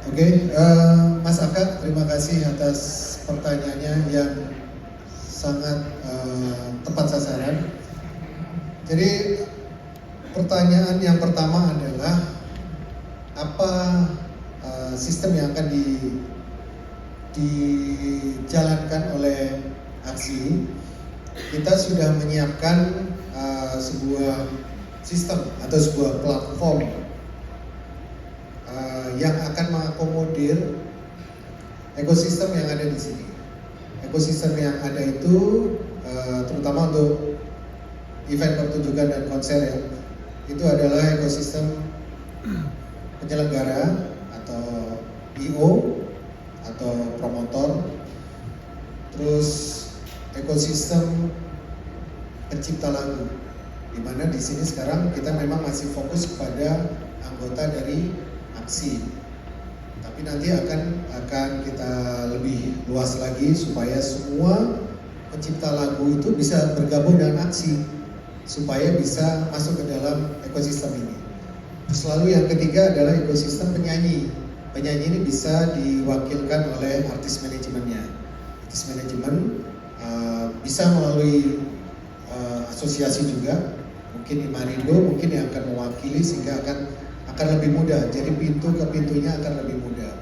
Oke, Mas Aka, terima kasih atas pertanyaannya yang sangat tepat sasaran. Jadi pertanyaan yang pertama adalah apa sistem yang akan dijalankan oleh aksi. Kita sudah menyiapkan sebuah sistem atau sebuah platform yang akan mengakomodir ekosistem yang ada di sini. Ekosistem yang ada itu terutama untuk event pertunjukan dan konser ya, itu adalah ekosistem penyelenggara atau IO atau promotor, terus ekosistem pencipta lagu, di mana di sini sekarang kita memang masih fokus kepada anggota dari aksi, tapi nanti akan kita lebih luas lagi supaya semua pencipta lagu itu bisa bergabung dengan aksi supaya bisa masuk ke dalam ekosistem ini. Terus lalu yang ketiga adalah ekosistem penyanyi. Penyanyi ini bisa diwakilkan oleh artis manajemennya. Artis manajemen bisa melalui asosiasi juga, mungkin Imarindo mungkin yang akan mewakili sehingga akan lebih mudah. Jadi pintu ke pintunya akan lebih mudah.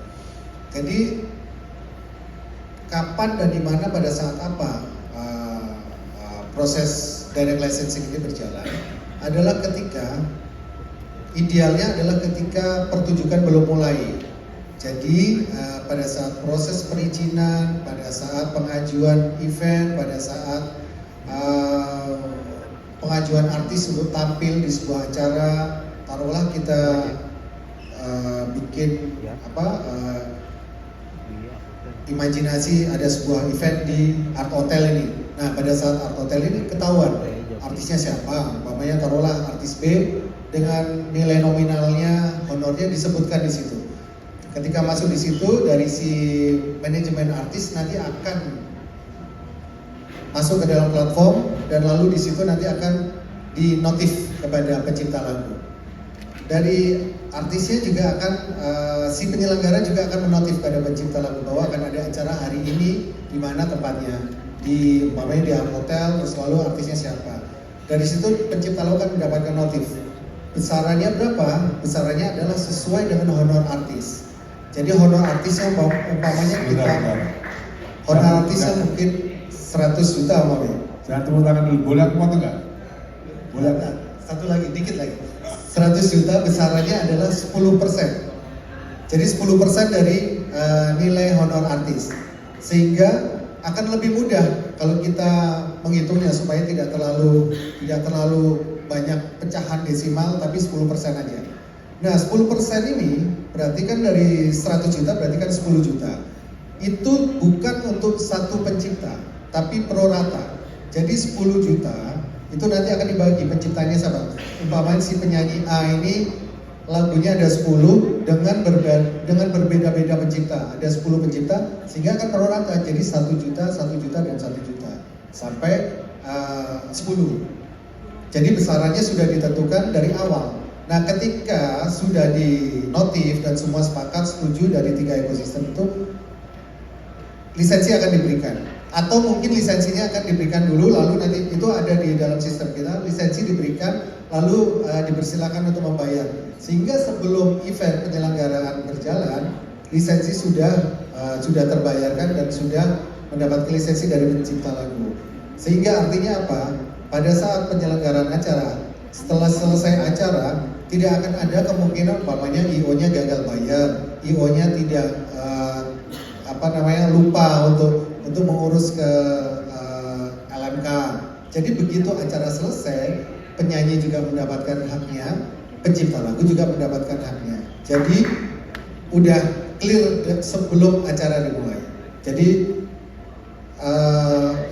Jadi kapan dan di mana pada saat apa proses direct licensing ini berjalan adalah ketika idealnya adalah ketika pertunjukan belum mulai. Jadi pada saat proses perizinan, pada saat pengajuan event, pada saat pengajuan artis untuk tampil di sebuah acara, taruhlah kita bikin imajinasi ada sebuah event di Art Hotel ini. Nah pada saat Art Hotel ini ketahuan artisnya siapa, umpamanya taruhlah artis B dengan nilai nominalnya, honornya disebutkan di situ. Ketika masuk di situ dari si manajemen artis nanti akan masuk ke dalam platform dan lalu di situ nanti akan dinotif kepada pencipta lagu. Dari artisnya juga akan si penyelenggara juga akan menotif pada pencipta lagu bahwa akan ada acara hari ini di mana tempatnya, di umpamanya di hotel, terus lalu artisnya siapa. Dari situ pencipta lagu akan mendapatkan notif. Besarannya berapa? Besarannya adalah sesuai dengan honor artis. Jadi honor artisnya umpamanya kita honor artisnya mungkin 100 juta umpamanya. Jangan tepuk tangan dulu, boleh aku potong nggak? Boleh. Satu lagi, dikit lagi. 100 juta besarannya adalah 10%. Jadi 10% dari nilai honor artis. Sehingga akan lebih mudah kalau kita menghitungnya supaya tidak terlalu banyak pecahan desimal tapi 10% aja. Nah 10% ini berarti kan dari 100 juta berarti kan 10 juta. Itu bukan untuk satu pencipta tapi pro rata. Jadi 10 juta itu nanti akan dibagi penciptanya sama. Umpamanya si penyanyi A ini lagunya ada 10 dengan berbeda-beda pencipta. Ada 10 pencipta sehingga akan pro rata. Jadi 1 juta, 1 juta dan 1 juta sampai 10. Jadi besarannya sudah ditentukan dari awal. Nah ketika sudah dinotif dan semua sepakat setuju dari 3 ekosistem itu, lisensi akan diberikan. Atau mungkin lisensinya akan diberikan dulu, lalu nanti itu ada di dalam sistem kita, lisensi diberikan, lalu dipersilakan untuk membayar. Sehingga sebelum event penyelenggaraan berjalan, lisensi sudah terbayarkan dan sudah mendapatkan lisensi dari pencipta lagu. Sehingga artinya apa? Pada saat penyelenggaraan acara, setelah selesai acara, tidak akan ada kemungkinan umpamanya IO-nya gagal bayar, IO-nya tidak lupa untuk mengurus ke LMK. Jadi begitu acara selesai, penyanyi juga mendapatkan haknya, pencipta lagu juga mendapatkan haknya. Jadi udah clear sebelum acara dimulai. Jadi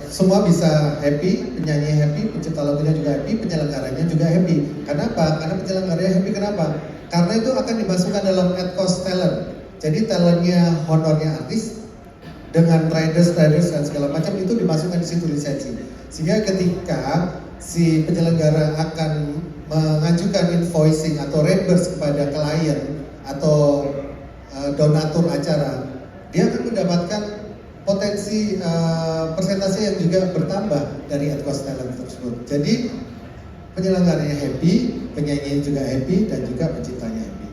semua bisa happy, penyanyi happy, pencipta lagunya juga happy, penyelenggaranya juga happy. Kenapa? Karena penyelenggaranya happy. Kenapa? Karena itu akan dimasukkan dalam ad cost talent. Jadi talentnya, honornya artis dengan riders dan segala macam itu dimasukkan di situ lisensi. Sehingga ketika si penyelenggara akan mengajukan invoicing atau reimburse kepada klien atau donatur acara, dia akan mendapatkan potensi persentase yang juga bertambah dari ad cost talent tersebut. Jadi penyelenggaranya happy, penyanyi juga happy, dan juga penciptanya happy.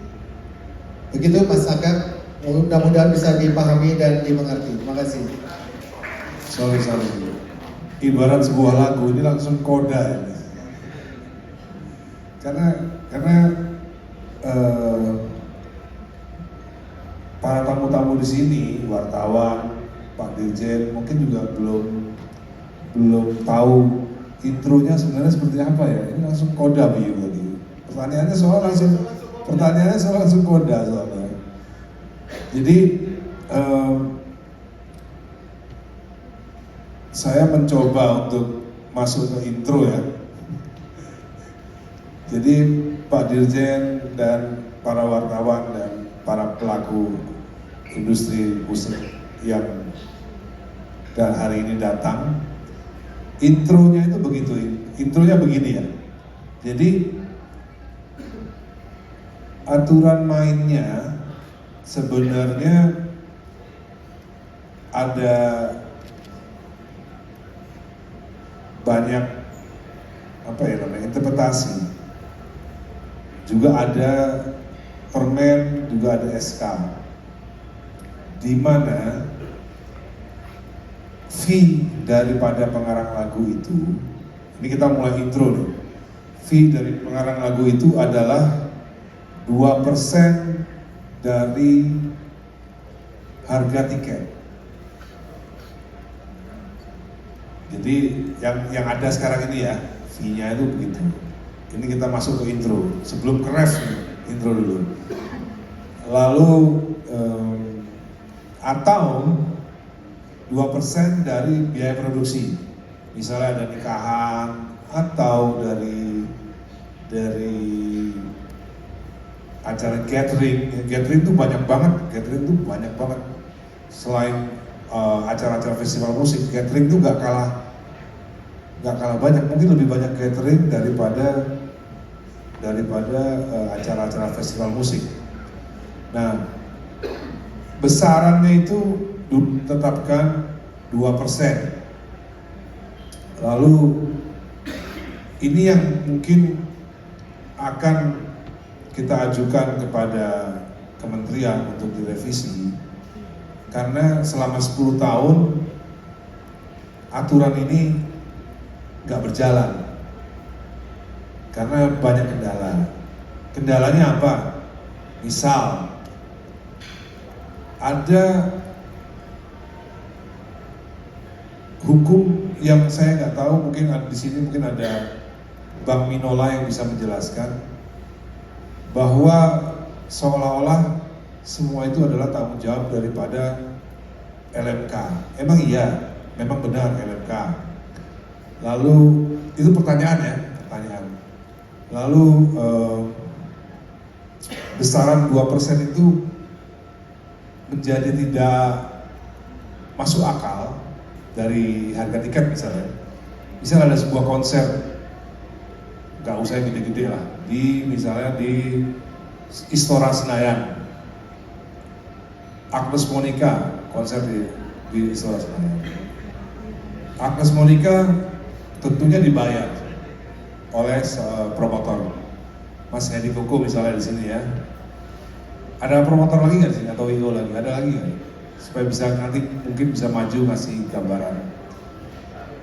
Begitu Mas Aga, mudah-mudahan bisa dipahami dan dimengerti. Terima kasih. Sorry. Ibarat sebuah lagu ini langsung koda ini. Karena para tamu-tamu di sini, wartawan, Pak Dirjen mungkin juga belum tahu intronya sebenarnya seperti apa ya. Ini langsung koda begitu tadi. Pertanyaannya soal langsung koda soalnya. Jadi saya mencoba untuk masuk ke intro ya. Jadi Pak Dirjen dan para wartawan dan para pelaku industri musik yang dan hari ini datang, intronya itu begitu, intronya begini ya. Jadi aturan mainnya sebenarnya ada banyak interpretasi, juga ada permen, juga ada SK, di mana fee daripada pengarang lagu itu, ini kita mulai intro nih, fee dari pengarang lagu itu adalah 2% dari harga tiket. Jadi yang ada sekarang ini ya, fee-nya itu begitu. Ini kita masuk ke intro, sebelum ke ref, intro dulu. Lalu atau 2% dari biaya produksi, misalnya ada nikahan atau dari acara catering itu banyak banget. Selain acara-acara festival musik, catering itu nggak kalah banyak, mungkin lebih banyak catering daripada acara-acara festival musik. Nah, besarannya itu ditetapkan 2%. Lalu ini yang mungkin akan kita ajukan kepada kementerian untuk direvisi, karena selama 10 tahun aturan ini nggak berjalan karena banyak kendala. Kendalanya apa? Misal ada hukum yang saya nggak tahu, mungkin di sini mungkin ada Bang Minola yang bisa menjelaskan, bahwa seolah-olah semua itu adalah tanggung jawab daripada LMK. Emang iya, memang benar LMK. Lalu itu pertanyaan. Lalu besaran 2% itu menjadi tidak masuk akal dari harga tiket misalnya. Misalnya ada sebuah konser, nggak usah gede-gede lah, misalnya di Istora Senayan, Agnes Monica konser di Istora Senayan. Agnes Monica tentunya dibayar oleh promotor, Mas Hedi Koko misalnya di sini ya. Ada promotor lagi nggak di sini atau IO lagi? Ada lagi nggak? Supaya bisa nanti mungkin bisa maju ngasih gambaran.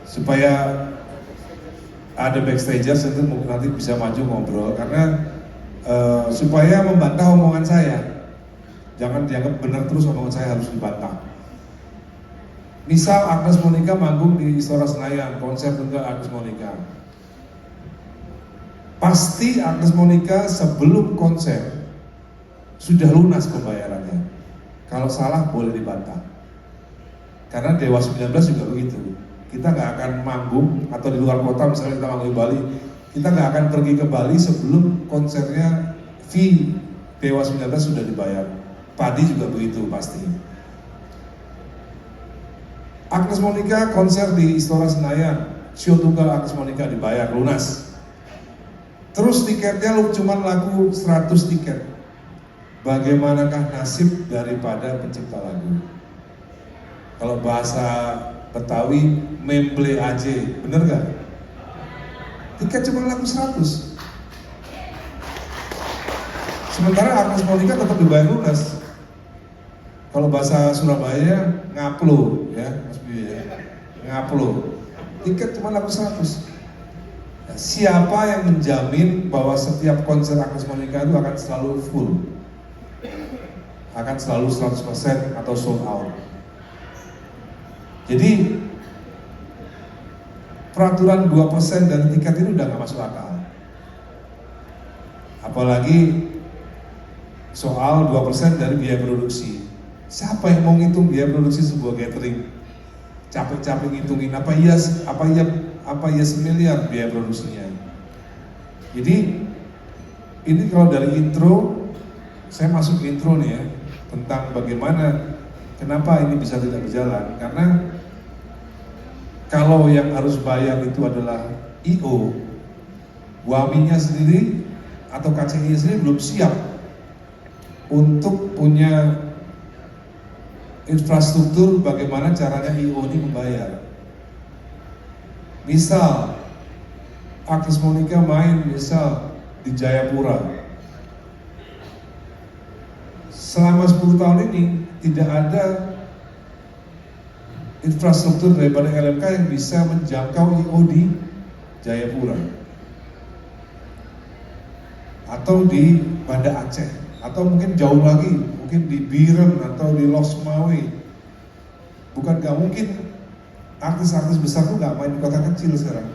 Supaya ada backstageers itu mungkin nanti bisa maju ngobrol, karena supaya membantah omongan saya. Jangan dianggap benar terus omongan saya harus dibantah. Misal Agnes Monica manggung di Istora Senayan, konser tunggal Agnes Monica. Pasti Agnes Monica sebelum konser sudah lunas pembayarannya. Kalau salah boleh dibantah. Karena Dewa 19 juga begitu. Kita nggak akan manggung atau di luar kota, misalnya kita manggung di Bali, kita nggak akan pergi ke Bali sebelum konsernya fee Dewa 19 sudah dibayar. Padi juga begitu pasti. Agnes Monica konser di Istora Senayan, show tunggal Agnes Monica dibayar lunas. Terus tiketnya cuma laku 100 tiket. bagaimanakah nasib daripada pencipta lagu? Kalau bahasa Betawi, memble aje, bener gak? Tiket cuma laku 100. Sementara Agnes Monica tetap dibayar lunas. Kalau bahasa Surabaya, ngaplo ya, Mas Biu ya, ngaplo. Tiket cuma laku 100. Nah, siapa yang menjamin bahwa setiap konser Agnes Monica itu akan selalu full? Akan selalu 100% atau sold out? Jadi peraturan 2% dari tiket itu udah gak masuk akal. Apalagi soal 2% dari biaya produksi. Siapa yang mau ngitung biaya produksi sebuah catering? Capek-capek ngitungin apa iya semiliar biaya produksinya. Jadi ini kalau dari intro, saya masuk intro nih ya, tentang bagaimana kenapa ini bisa tidak berjalan. Karena kalau yang harus bayar itu adalah IO, WAMI-nya sendiri atau KCI sendiri belum siap untuk punya infrastruktur bagaimana caranya IO ini membayar. Misal Agnes Monica main misal di Jayapura, selama 10 tahun ini tidak ada infrastruktur daripada LMK yang bisa menjangkau IO di Jayapura atau di Banda Aceh, atau mungkin jauh lagi, mungkin di Biren atau di Losmawe. Bukan gak mungkin artis-artis besar tuh gak main di kota kecil sekarang.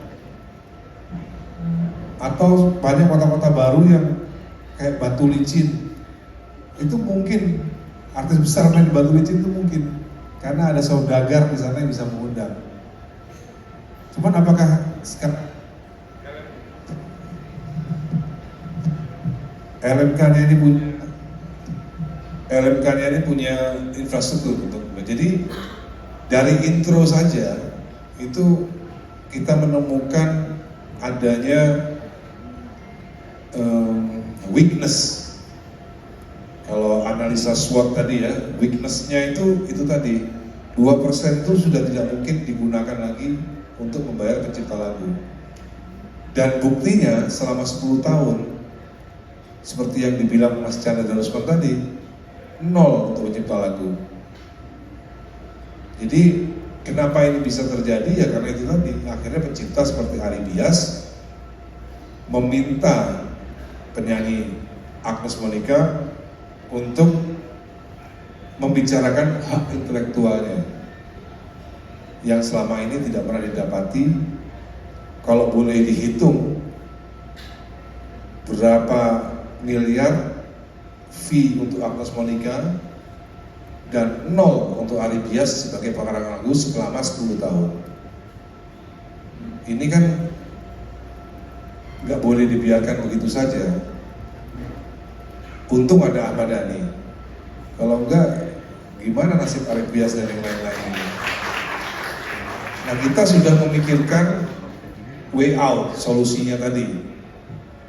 Atau banyak kota-kota baru yang kayak Batu Licin, itu mungkin artis besar main di Batu Licin itu mungkin karena ada saudagar di sana yang bisa mengundang. Cuman apakah sekarang LMK-nya ini punya infrastruktur untuk, jadi dari intro saja itu kita menemukan adanya weakness. Kalau analisa SWOT tadi ya, weakness-nya itu tadi 2% itu sudah tidak mungkin digunakan lagi untuk membayar pencipta lagu. Dan buktinya selama 10 tahun seperti yang dibilang Mas Chandra Darusman tadi, 0 untuk pencipta lagu. Jadi kenapa ini bisa terjadi ya karena itu tadi, akhirnya pencipta seperti Ari Bias meminta penyanyi Agnes Monica untuk membicarakan hak intelektualnya yang selama ini tidak pernah didapati. Kalau boleh dihitung berapa miliar fee untuk Agnes Monica dan 0 untuk Ari Bias sebagai pengarang lagu selama 10 tahun. Ini kan nggak boleh dibiarkan begitu saja. Untung ada Ahmad Dhani. Kalau enggak, gimana nasib Ari Bias dan yang lain-lain ini? Nah, kita sudah memikirkan way out, solusinya tadi.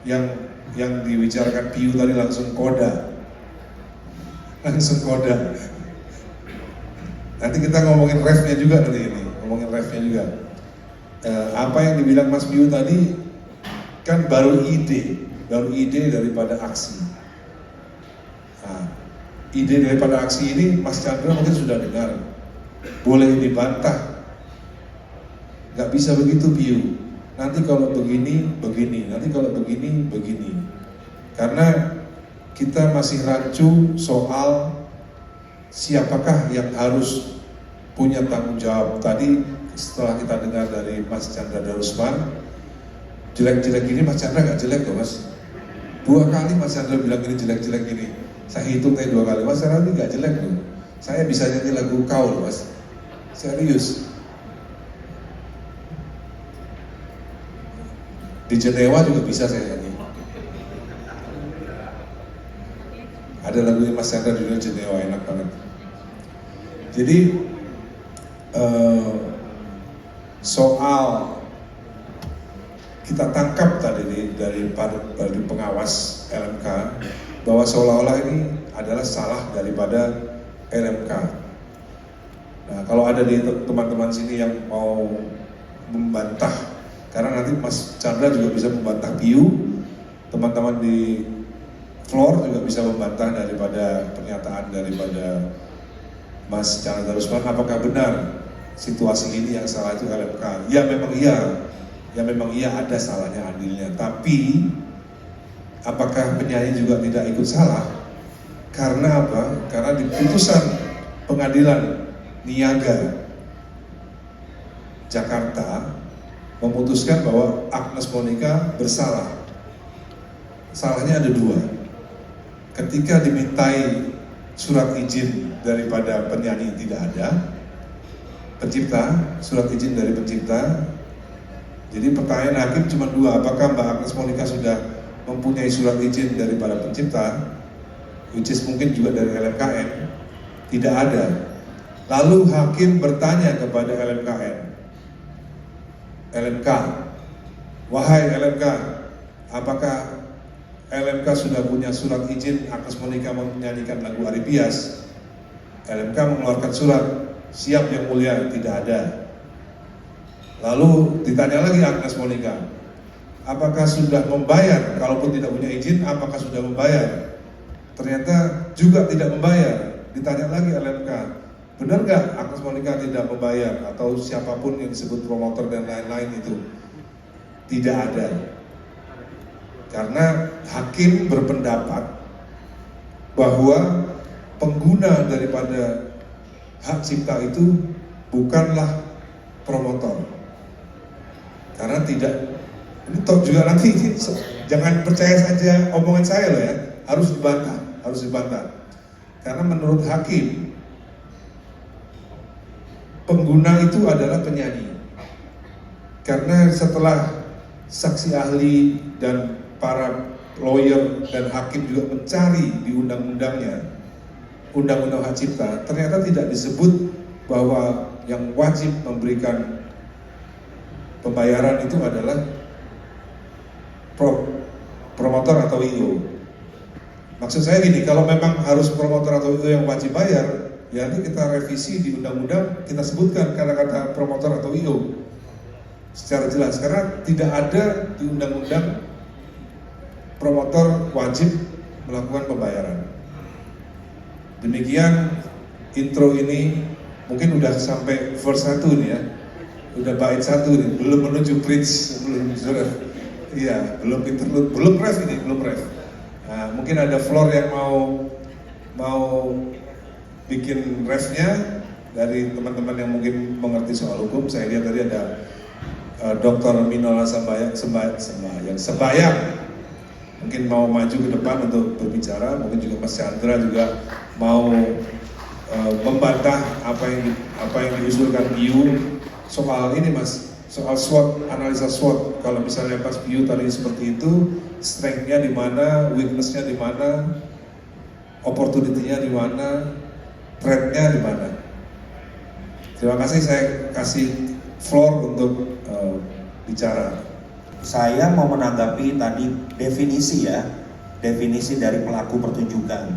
Yang dibicarakan Piu tadi langsung koda. Nanti kita ngomongin refnya juga nanti ini, apa yang dibilang Mas Piu tadi kan baru ide daripada aksi. Nah, ide daripada aksi ini Mas Chandra mungkin sudah dengar, boleh dibantah, nggak bisa begitu Piu. Nanti kalau begini, nanti kalau begini. Karena kita masih rancu soal siapakah yang harus punya tanggung jawab. Tadi setelah kita dengar dari Mas Chandra Darusman, jelek-jelek ini Mas Chandra nggak jelek loh Mas. 2 kali Mas Chandra bilang ini jelek-jelek ini. Saya hitung tadi 2 kali, Mas Chandra ini nggak jelek loh. Saya bisa nyanyi lagu Kau loh Mas. Serius. Di Jenewa juga bisa saya nyanyi. Ada lagunya Mas Chandra judulnya Jenewa, enak banget. Jadi soal kita tangkap tadi dari pengawas LMK bahwa seolah-olah ini adalah salah daripada LMK. Nah, kalau ada di teman-teman sini yang mau membantah, karena nanti Mas Chandra juga bisa membantah Piu, teman-teman di floor juga bisa membantah daripada pernyataan daripada Mas Chandra Darusman, apakah benar situasi ini yang salah itu LMK? Ya memang iya ada salahnya andilnya, tapi apakah penyanyi juga tidak ikut salah? Karena apa? Karena di putusan pengadilan Niaga Jakarta memutuskan bahwa Agnes Monica bersalah. Salahnya ada dua. Ketika dimintai surat izin daripada penyanyi tidak ada, pencipta, surat izin dari pencipta. Jadi pertanyaan hakim cuma dua, apakah Mbak Agnes Monica sudah mempunyai surat izin daripada pencipta, which is mungkin juga dari LMKN, tidak ada. Lalu hakim bertanya kepada LMK, wahai LMK, apakah LMK sudah punya surat izin Agnes Monica menyanyikan lagu Ari Pias? LMK mengeluarkan surat, siap yang mulia, tidak ada. Lalu ditanya lagi Agnes Monica, apakah sudah membayar? Kalaupun tidak punya izin, apakah sudah membayar? Ternyata juga tidak membayar. Ditanya lagi LMK, benar nggak Agnes Monica tidak membayar atau siapapun yang disebut promotor dan lain-lain itu? Tidak ada. Karena hakim berpendapat bahwa pengguna daripada hak cipta itu bukanlah promotor. Karena tidak, ini toh juga nanti jangan percaya saja omongan saya loh ya, harus dibantah. Karena menurut hakim, pengguna itu adalah penyanyi. Karena setelah saksi ahli dan para lawyer dan hakim juga mencari di undang-undangnya, undang-undang hak cipta, ternyata tidak disebut bahwa yang wajib memberikan pembayaran itu adalah promotor atau IO. Maksud saya gini, kalau memang harus promotor atau IO yang wajib bayar, ya nanti kita revisi di undang-undang, kita sebutkan kata-kata promotor atau IO secara jelas, karena tidak ada di undang-undang promotor wajib melakukan pembayaran. Demikian intro ini, mungkin udah sampai verse 1 nih ya, udah bait 1 nih, belum menuju bridge, belum sudah, iya, belum interlude, belum ref ini, belum ref. Nah, mungkin ada floor yang mau bikin refnya dari teman-teman yang mungkin mengerti soal hukum. Saya lihat tadi ada Dr. Minola Sembayang mungkin mau maju ke depan untuk berbicara. Mungkin juga Mas Chandra juga mau membantah apa yang diusulkan Piu soal ini, Mas, soal SWOT, analisa SWOT. Kalau misalnya pas Piu tadi seperti itu, strength-nya di mana, weakness-nya di mana, opportunity-nya di mana, threat-nya di mana. Terima kasih, saya kasih floor untuk bicara. Saya mau menanggapi tadi definisi ya, definisi dari pelaku pertunjukan.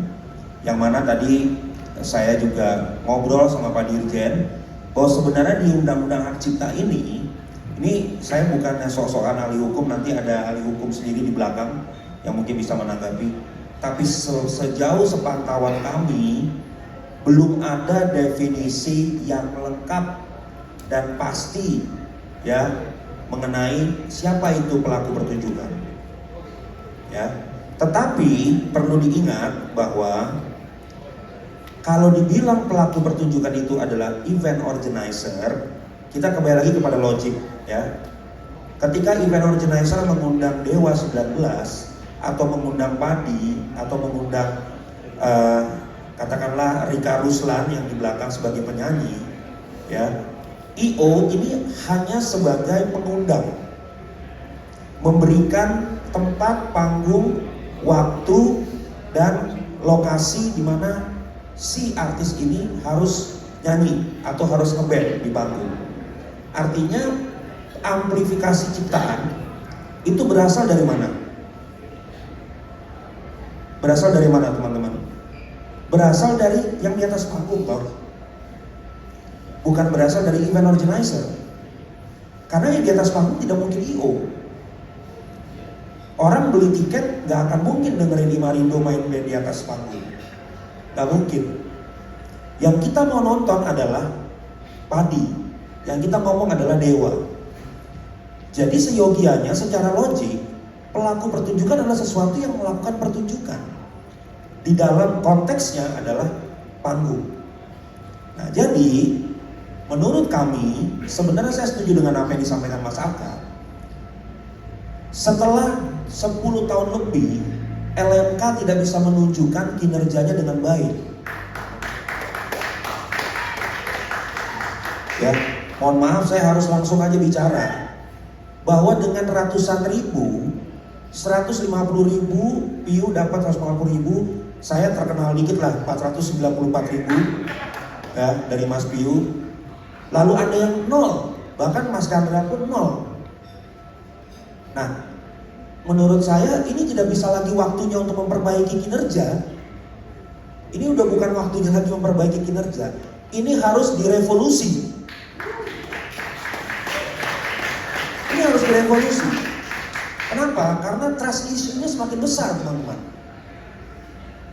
Yang mana tadi saya juga ngobrol sama Pak Dirjen bahwa sebenarnya di Undang-Undang Hak Cipta ini saya bukannya sok-sokan ahli hukum, nanti ada ahli hukum sendiri di belakang yang mungkin bisa menanggapi. Tapi sejauh sepantauan kami belum ada definisi yang lengkap dan pasti ya mengenai siapa itu pelaku pertunjukan. Ya, tetapi perlu diingat bahwa kalau dibilang pelaku pertunjukan itu adalah event organizer, kita kembali lagi kepada logik ya. Ketika event organizer mengundang Dewa 19 atau mengundang Padi atau mengundang katakanlah Rika Ruslan yang di belakang sebagai penyanyi ya, IO ini hanya sebagai pengundang, memberikan tempat, panggung, waktu, dan lokasi di mana si artis ini harus nyanyi atau harus ngeband di panggung. Artinya amplifikasi ciptaan itu berasal dari mana? Berasal dari mana teman-teman? berasal dari yang di atas panggung toh. Bukan berasal dari event organizer. Karena yang di atas panggung tidak mungkin IO. Orang beli tiket gak akan mungkin dengerin Imarindo main band di atas panggung. Gak mungkin. Yang kita mau nonton adalah Padi. Yang kita ngomong adalah Dewa. Jadi seyogianya secara logik, pelaku pertunjukan adalah sesuatu yang melakukan pertunjukan. Di dalam konteksnya adalah panggung. Nah, jadi menurut kami, sebenarnya saya setuju dengan apa yang disampaikan Mas Aka. Setelah 10 tahun lebih, LMK tidak bisa menunjukkan kinerjanya dengan baik. Ya, mohon maaf saya harus langsung aja bicara. Bahwa dengan ratusan ribu, 150 ribu, PIU dapat 150 ribu, saya terkenal dikit lah, 494 ribu ya, dari Mas PIU. Lalu ada yang nol, bahkan Mas Chandra pun nol. Nah, menurut saya ini tidak bisa lagi waktunya untuk memperbaiki kinerja. Ini udah bukan waktunya lagi memperbaiki kinerja. Ini harus direvolusi. Ini harus direvolusi. Kenapa? Karena trust issue-nya semakin besar, teman-teman.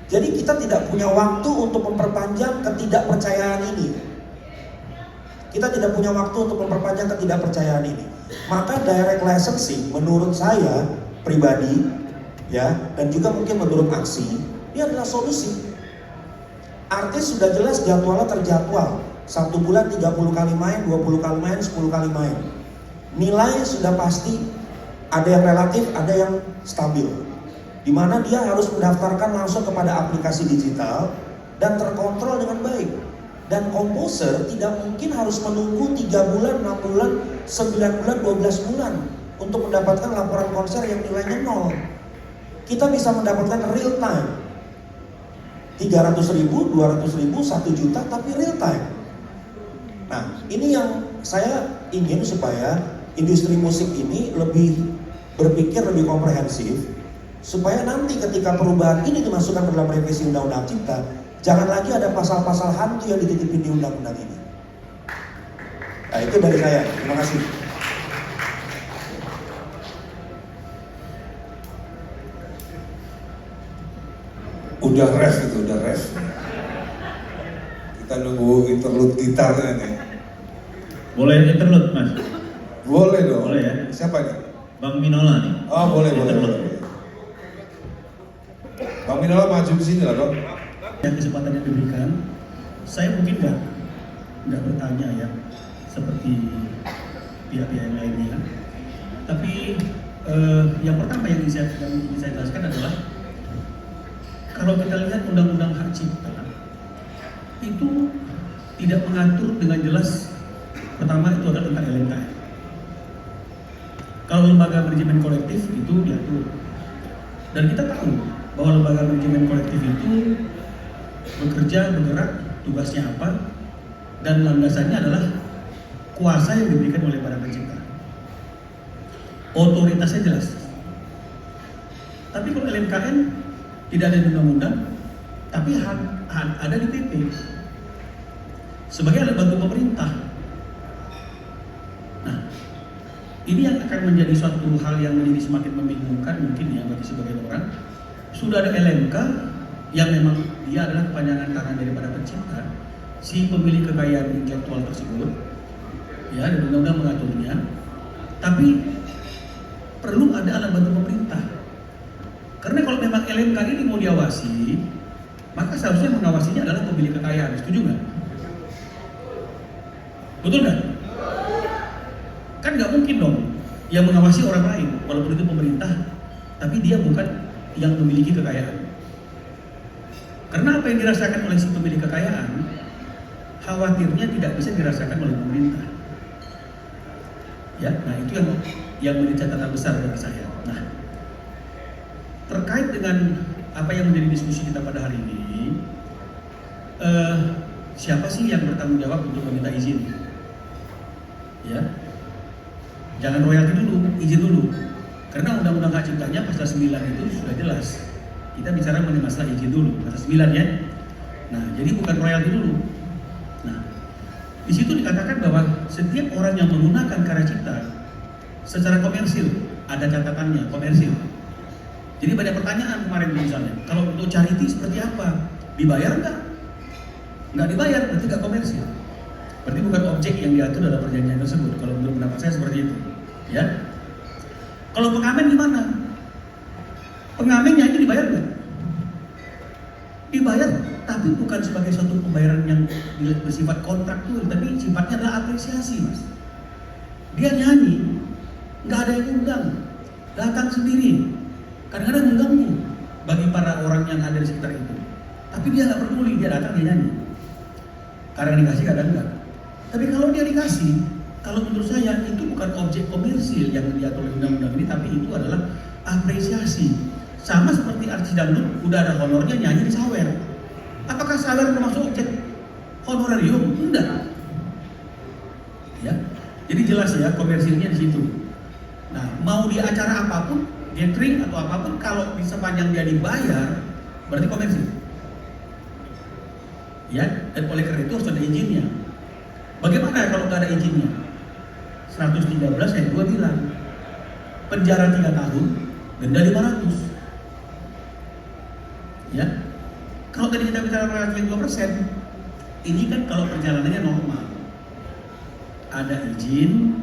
Jadi kita tidak punya waktu untuk memperpanjang ketidakpercayaan ini. Kita tidak punya waktu untuk memperpanjang ketidakpercayaan ini. Maka direct licensing menurut saya pribadi ya, dan juga mungkin menurut Aksi, ini adalah solusi. Artis sudah jelas jadwalnya terjadwal. 1 bulan 30 kali main, 20 kali main, 10 kali main. Nilai sudah pasti, ada yang relatif, ada yang stabil. Di mana dia harus mendaftarkan langsung kepada aplikasi digital dan terkontrol dengan baik. Dan komposer tidak mungkin harus menunggu 3 bulan, 6 bulan, 9 bulan, 12 bulan untuk mendapatkan laporan konser yang nilainya 0. Kita bisa mendapatkan real time. 300 ribu, 200 ribu, 1 juta, tapi real time. Nah, ini yang saya ingin supaya industri musik ini lebih berpikir lebih komprehensif, supaya nanti ketika perubahan ini dimasukkan ke dalam revisi Undang-Undang Cipta, jangan lagi ada pasal-pasal hantu yang dititipin di undang-undang ini. Nah, itu dari saya. Terima kasih. Udah ref itu, udah ref. Kita nunggu interlude gitarnya nih. Boleh interlude, Mas? Boleh dong. Boleh ya? Siapa nih? Bang Minola nih. Oh, boleh, boleh. Interlude. Bang Minola maju ke sini lah dong. Yang kesempatan yang diberikan, saya mungkin nggak bertanya ya seperti pihak-pihak yang lainnya. Tapi yang pertama yang ingin saya jelaskan adalah kalau kita lihat Undang-Undang Hak Cipta itu tidak mengatur dengan jelas. Pertama itu adalah tentang LMKN. Kalau lembaga manajemen kolektif itu diatur. Dan kita tahu bahwa lembaga manajemen kolektif itu bekerja, bergerak, tugasnya apa, dan landasannya adalah kuasa yang diberikan oleh para pencipta. Otoritasnya jelas. Tapi kalau LMKN tidak ada di undang-undang, tapi ada di PP sebagai alat bantu pemerintah. Nah, ini yang akan menjadi suatu hal yang menjadi semakin membingungkan mungkin ya bagi sebagian orang. Sudah ada LMK yang memang dia adalah kepanjangan tangan daripada pencipta, si pemilik kekayaan intelektual tersebut, ya, dan undang-undang mengaturnya. Tapi perlu ada alat bantu pemerintah. Karena kalau memang LMK ini mau diawasi, maka seharusnya mengawasinya adalah pemilik kekayaan. Setuju nggak? Betul nggak? Kan nggak mungkin dong yang mengawasi orang lain, walaupun itu pemerintah, tapi dia bukan yang memiliki kekayaan. Karena apa yang dirasakan oleh si pemilik kekayaan, khawatirnya tidak bisa dirasakan oleh pemerintah. Ya, nah itu yang menjadi catatan besar bagi saya. Nah, terkait dengan apa yang menjadi diskusi kita pada hari ini, siapa sih yang bertanggung jawab untuk meminta izin? Ya, jangan royalti dulu, izin dulu. Karena Undang-Undang Hak Ciptanya pasal 9 itu sudah jelas. Kita bicara mengenai masalah izin dulu, pasal 9 ya. Nah, jadi bukan royalti dulu. Nah, di situ dikatakan bahwa setiap orang yang menggunakan karya cipta secara komersil, ada catatannya komersil. Jadi banyak pertanyaan kemarin misalnya, kalau untuk charity seperti apa? Dibayar nggak? Nggak dibayar, berarti nggak komersil. Berarti bukan objek yang diatur dalam perjanjian tersebut. Kalau menurut pendapat saya seperti itu, ya. Kalau pengamen gimana? Pengamennya itu dibayar nggak? Dibayar, tapi bukan sebagai suatu pembayaran yang bersifat kontraktual, tapi sifatnya adalah apresiasi, mas. Dia nyanyi, nggak ada yang undang, datang sendiri. Kadang-kadang mengganggu bagi para orang yang ada di sekitar itu. Tapi dia nggak peduli, dia datang, dia nyanyi. Kadang dikasih, kadang enggak. Tapi kalau dia dikasih, kalau menurut saya itu bukan objek komersil yang diatur oleh undang-undang ini, tapi itu adalah apresiasi. Sama seperti artis dangdut, udah ada honornya nyanyi di sawer. Apakah sawer termasuk objek honorarium? Enggak. Ya, jadi jelas ya komersilnya di situ. Nah, mau di acara apapun, gathering atau apapun, kalau di sepanjang dia dibayar, berarti komersil. Ya, dan oleh karena itu harus ada izinnya. Bagaimana kalau nggak ada izinnya? 113 ayat 2 bilang penjara 3 tahun, denda 500. Ya, kalau tadi kita bicara royalti 2%, ini kan kalau perjalanannya normal, ada izin,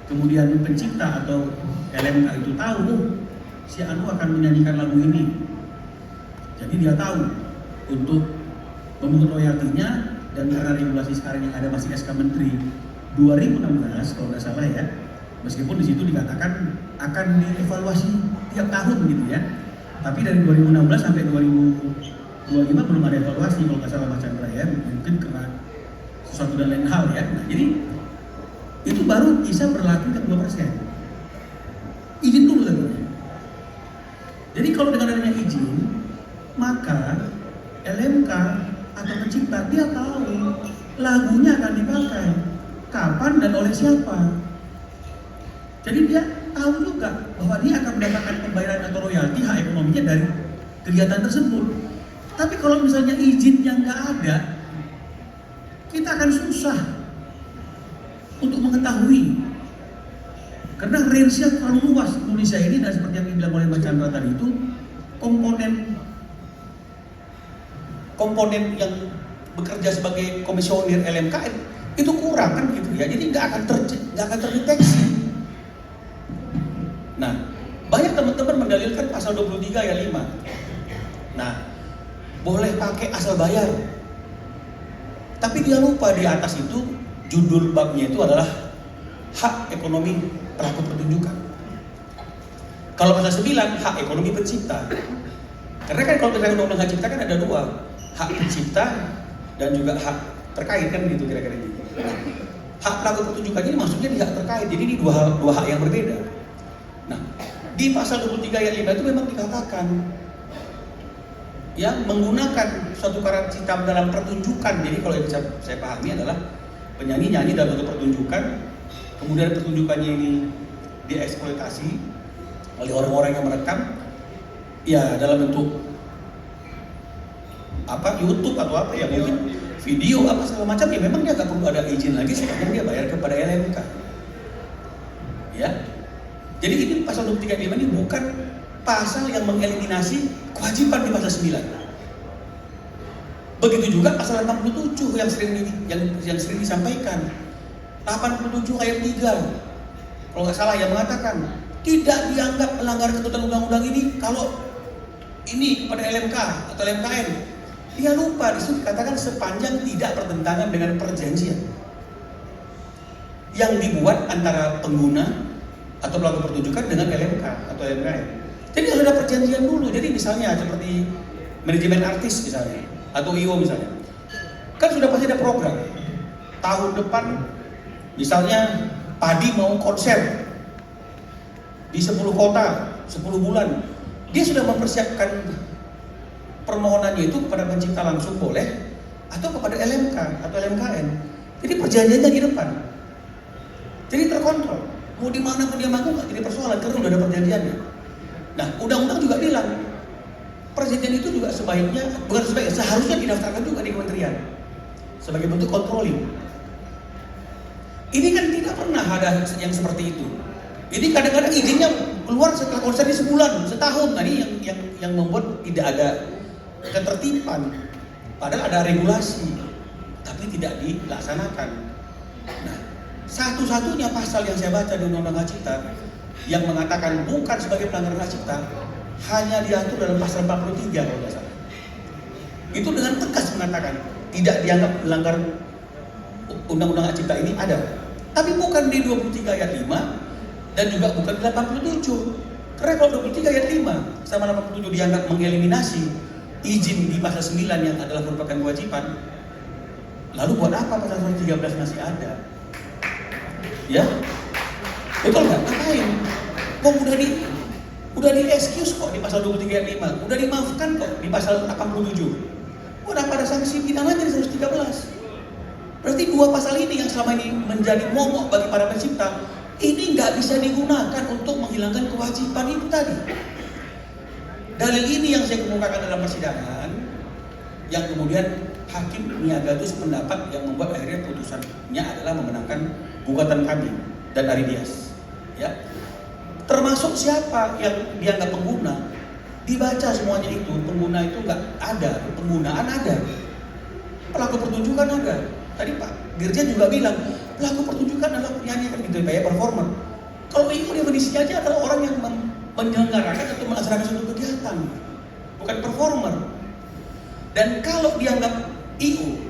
kemudian pencipta atau LMK itu tahu, si Anu akan menyanyikan lagu ini, jadi dia tahu untuk memungut royaltinya. Dan karena regulasi sekarang yang ada masih SK Menteri 2016 kalau nggak salah ya, meskipun di situ dikatakan akan dievaluasi tiap tahun gitu ya, tapi dari 2016 sampai 2025 belum ada evaluasi kalau nggak salah Mas Chandra ya, mungkin karena sesuatu dan lain hal ya. Nah, jadi itu baru bisa berlaku ke 2%. Izin dulu tentunya. Jadi kalau dengan adanya izin, maka LMK atau pencipta dia tahu lagunya akan dipakai kapan dan oleh siapa. Jadi dia tahu juga bahwa dia akan mendapatkan pembayaran atau royalti hak ekonominya dari kegiatan tersebut. Tapi kalau misalnya izin yang nggak ada, kita akan susah untuk mengetahui karena range-nya terlalu luas Indonesia ini, dan seperti yang dibilang oleh Mas Chandra tadi itu komponen yang bekerja sebagai komisioner LMKN itu kurang kan gitu ya, jadi nggak akan terdeteksi. Nah, banyak teman-teman mendalilkan pasal 23 ayat 5. Nah, boleh pakai asal bayar, tapi dia lupa di atas itu judul babnya itu adalah hak ekonomi pelaku pertunjukan. Kalau pasal 9 hak ekonomi pencipta. Karena kan kalau kita undang-undang hak cipta kan ada dua, hak pencipta dan juga hak terkait kan gitu kira-kira gitu. Nah, hak pelaku pertunjukan ini maksudnya di hak terkait, jadi ini dua hak yang berbeda. Nah, di pasal 23 ayat 5 itu memang dikatakan yang menggunakan suatu karya cipta dalam pertunjukan. Jadi kalau yang saya pahami adalah penyanyi nyanyi dalam bentuk pertunjukan, kemudian pertunjukannya ini dieksploitasi oleh orang-orang yang merekam, ya dalam bentuk apa YouTube atau apa ya, mungkin video apa segala macam, ya memang dia nggak perlu ada izin lagi sepanjang dia bayar kepada LMK. Ya, jadi ini pasal 23 ini bukan pasal yang mengeliminasi kewajiban di pasal 9. Begitu juga pasal 87 yang sering disampaikan. 87 ayat 3 kalau nggak salah yang mengatakan tidak dianggap melanggar ketentuan undang-undang ini kalau ini kepada LMK atau LMKN. Dia lupa, disitu dikatakan sepanjang tidak bertentangan dengan perjanjian yang dibuat antara pengguna atau pelaku pertunjukan dengan LMK atau LMKN. Jadi harus ada perjanjian dulu. Jadi misalnya seperti manajemen artis misalnya atau IO misalnya, kan sudah pasti ada program tahun depan, misalnya Padi mau konser di 10 kota 10 bulan, dia sudah mempersiapkan permohonannya itu kepada pencipta langsung boleh atau kepada LMK atau LMKN. Jadi perjanjiannya di depan, jadi terkontrol. Mau di mana pun dia manggung nggak jadi persoalan karena udah ada perjanjiannya. Nah, undang-undang juga bilang presiden itu juga seharusnya didaftarkan juga di kementerian sebagai bentuk controlling. Ini kan tidak pernah ada yang seperti itu. Ini kadang-kadang izinnya keluar setelah konser ini sebulan, setahun. Nah, ini yang membuat tidak ada ketertiban. Padahal ada regulasi, tapi tidak dilaksanakan. Nah, satu-satunya pasal yang saya baca di Undang-Undang Hak Cipta yang mengatakan bukan sebagai pelanggaran hak cipta hanya diatur dalam pasal 43 kalau tidak salah. Itu dengan tegas mengatakan tidak dianggap melanggar Undang-Undang Hak Cipta ini ada. Tapi bukan di 23 ayat 5 dan juga bukan di 87. Karena kalau 23 ayat 5 sama 87 dianggap mengeliminasi izin di pasal 9 yang adalah merupakan kewajiban. Lalu buat apa pasal 13 masih ada? Ya? Betul nggak? Ngapain? Kok udah di excuse kok di pasal 23 ayat 5, udah dimaafkan kok di pasal 87. Udah pada sanksi pidananya di 113. Berarti dua pasal ini yang selama ini menjadi momok bagi para pencipta, ini nggak bisa digunakan untuk menghilangkan kewajiban itu tadi. Dalil ini yang saya kemukakan dalam persidangan, yang kemudian hakim Niagatus pendapat yang membuat akhirnya putusannya adalah memenangkan gugatan kami dan Aridias. Ya, termasuk siapa yang dianggap pengguna, dibaca semuanya itu. Pengguna itu nggak ada, penggunaan ada, pelaku pertunjukan ada. Tadi Pak Dirjen juga bilang pelaku pertunjukan adalah penyanyi kan gitu ya, performer. Kalau itu definisinya aja adalah orang yang menyelenggarakan atau melaksanakan suatu kegiatan, bukan performer. Dan kalau dianggap IO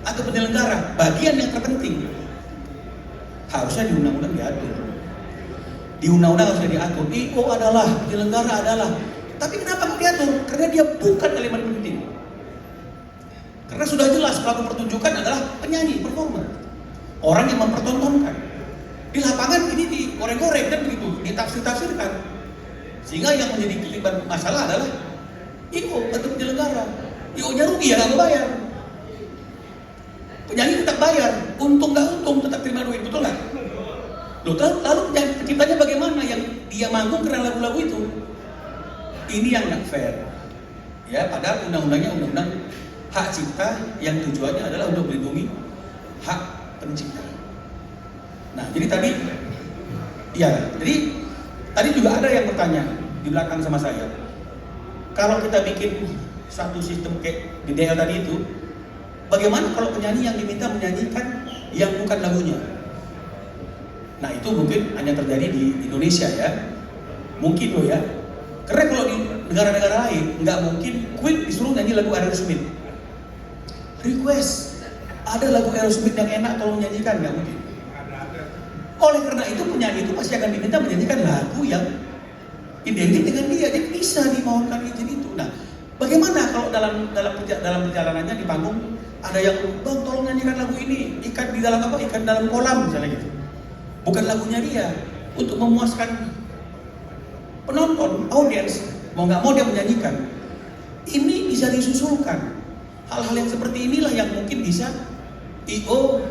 atau penyelenggara bagian yang terpenting, harusnya di undang-undang diatur. Di undang-undang harusnya diatur. IO adalah, penyelenggara adalah. Tapi kenapa nggak diatur? Karena dia bukan elemen penting. Karena sudah jelas pelaku pertunjukan adalah penyanyi, performer, orang yang mempertontonkan. Di lapangan ini digoreng-goreng dan begitu, ditafsir-tafsirkan. Sehingga yang menjadi kelibat masalah adalah IO atau penyelenggara. IO-nya rugi ya nggak bayar. Penyanyi tetap bayar, untung nggak untung tetap terima duit, betul nggak? Loh, lalu penciptanya bagaimana yang dia manggung karena lagu-lagu itu? Ini yang nggak fair. Ya, padahal undang-undangnya undang-undang hak cipta yang tujuannya adalah untuk melindungi hak pencipta. Nah, jadi tadi juga ada yang bertanya di belakang sama saya. Kalau kita bikin satu sistem kayak di DL tadi itu, bagaimana kalau penyanyi yang diminta menyanyikan yang bukan lagunya? Nah, itu mungkin hanya terjadi di Indonesia ya. Mungkin loh ya. Karena kalau di negara-negara lain nggak mungkin Queen disuruh nyanyi lagu Aerosmith. Request, ada lagu Aerosmith yang enak tolong nyanyikan, nggak mungkin. Oleh karena itu penyanyi itu pasti akan diminta menyanyikan lagu yang identik dengan dia, jadi bisa dimohonkan izin itu. Nah, bagaimana kalau dalam perjalanannya di panggung ada yang bang tolong nyanyikan lagu ini, ikan di dalam apa? Ikan dalam kolam misalnya gitu. Bukan lagunya dia, untuk memuaskan penonton, audiens, mau nggak mau dia menyanyikan. Ini bisa disusulkan. Hal-hal yang seperti inilah yang mungkin bisa IO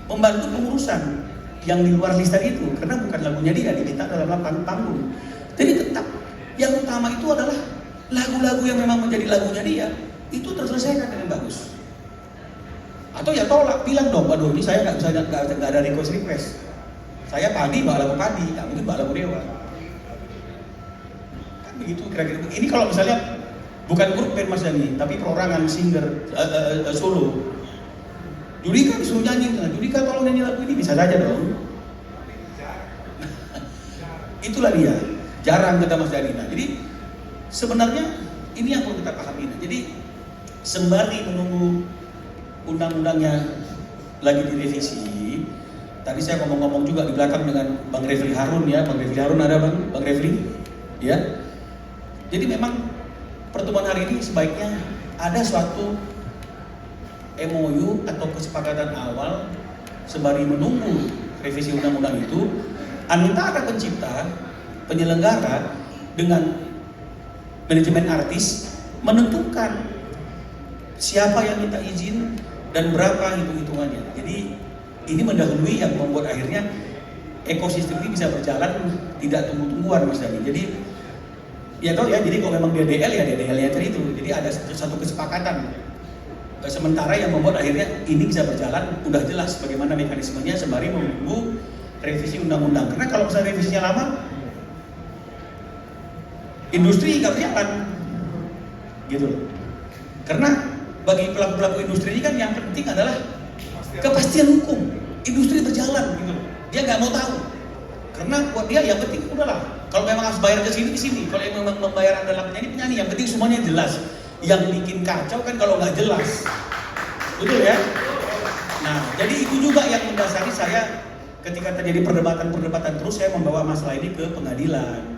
membantu pengurusan yang di luar list tadi itu, karena bukan lagunya dia diminta dalam panggung. Jadi tetap yang utama itu adalah lagu-lagu yang memang menjadi lagunya dia itu terselesaikan dengan bagus. Atau ya tolak, bilang dong, aduh ini saya nggak ada request. Saya padi bawa lagu padi, nggak mungkin bawa lagu Dewa. Kan begitu kira-kira. Ini kalau misalnya bukan grup band Mas Dhani, tapi perorangan singer solo. Judika disuruh nyanyi, Judika tolong nyanyi lagu ini, bisa saja dong. Itulah dia, jarang kata Mas Dhani. Nah, jadi sebenarnya ini yang perlu kita pahami. Jadi sembari menunggu undang-undangnya lagi direvisi, tadi saya ngomong-ngomong juga di belakang dengan Bang Refli Harun ya, Bang Refli Harun ada Bang Refli, ya. Jadi memang pertemuan hari ini sebaiknya ada suatu MOU atau kesepakatan awal sembari menunggu revisi undang-undang itu antara pencipta, penyelenggara dengan manajemen artis menentukan siapa yang minta izin dan berapa hitung-hitungannya. Jadi ini mendahului yang membuat akhirnya ekosistem ini bisa berjalan tidak tunggu-tungguan Mas Dhani. Jadi Ya toh ya, jadi kalau memang dia DL ya DDL-nya itu. Jadi ada satu kesepakatan. Sementara yang membuat akhirnya ini bisa berjalan udah jelas bagaimana mekanismenya sembari menunggu revisi undang-undang. Karena kalau misalnya revisinya lama, industri nggak berjalan, gitu loh. Karena bagi pelaku-pelaku industri ini kan yang penting adalah kepastian hukum. Industri berjalan, gitu loh. Dia nggak mau tahu. Karena buat dia yang penting udahlah. Kalau memang harus bayar ke sini. Kalau yang memang membayar adalah penyanyi, yang penting semuanya jelas. Yang bikin kacau kan kalau nggak jelas, betul ya? Nah, jadi itu juga yang mendasari saya ketika terjadi perdebatan terus, saya membawa masalah ini ke pengadilan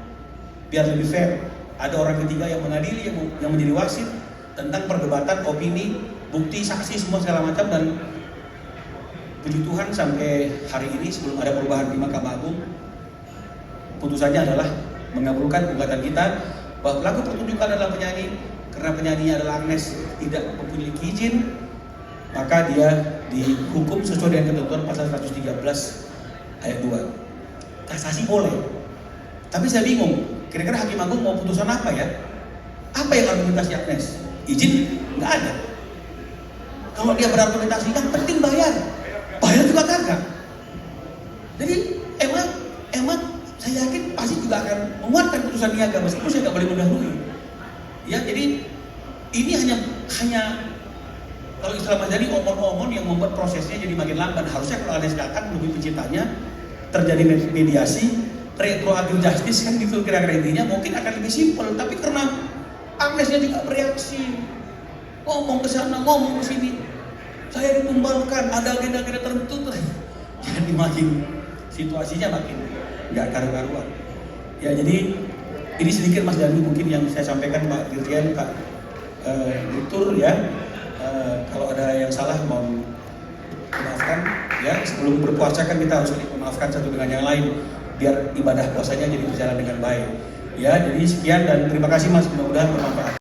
biar lebih fair. Ada orang ketiga yang mengadili, yang menjadi wasit tentang perdebatan opini, bukti, saksi, semua segala macam. Dan puji Tuhan sampai hari ini sebelum ada perubahan di Mahkamah Agung, putusannya adalah mengabulkan gugatan kita bahwa pelaku pertunjukan adalah penyanyi. Karena penyanyinya adalah Agnes tidak mempunyai izin, maka dia dihukum sesuai dengan ketentuan pasal 113 ayat 2. Kasasi boleh. Tapi saya bingung, kira-kira Hakim Agung mau putusan apa ya? Apa yang argumentasi Agnes? Izin? Nggak ada. Kalau dia berargumentasi, yang penting bayar. Bayar juga kagak. Jadi emang saya yakin pasti juga akan menguatkan putusan niaga, meskipun saya nggak boleh mendahului. Ya, jadi ini hanya kalau istilah Mas Jadi omon-omon yang membuat prosesnya jadi makin lambat. Harusnya kalau ada datang lebih penciptanya, terjadi mediasi, retroaktif justice kan gitu kira-kira intinya, mungkin akan lebih simpel. Tapi karena Agnesnya juga bereaksi, ngomong ke sana, ngomong ke sini, saya ditumbalkan, ada agenda-agenda tertentu, jadi makin situasinya makin nggak karu-karuan. Ya, jadi ini sedikit Mas Dani mungkin yang saya sampaikan Pak Dirjen, Pak Direktur ya. Kalau ada yang salah mohon maafkan ya. Sebelum berpuasa kan kita harus memaafkan satu dengan yang lain biar ibadah puasanya jadi berjalan dengan baik. Ya, jadi sekian dan terima kasih Mas, mudah-mudahan bermanfaat.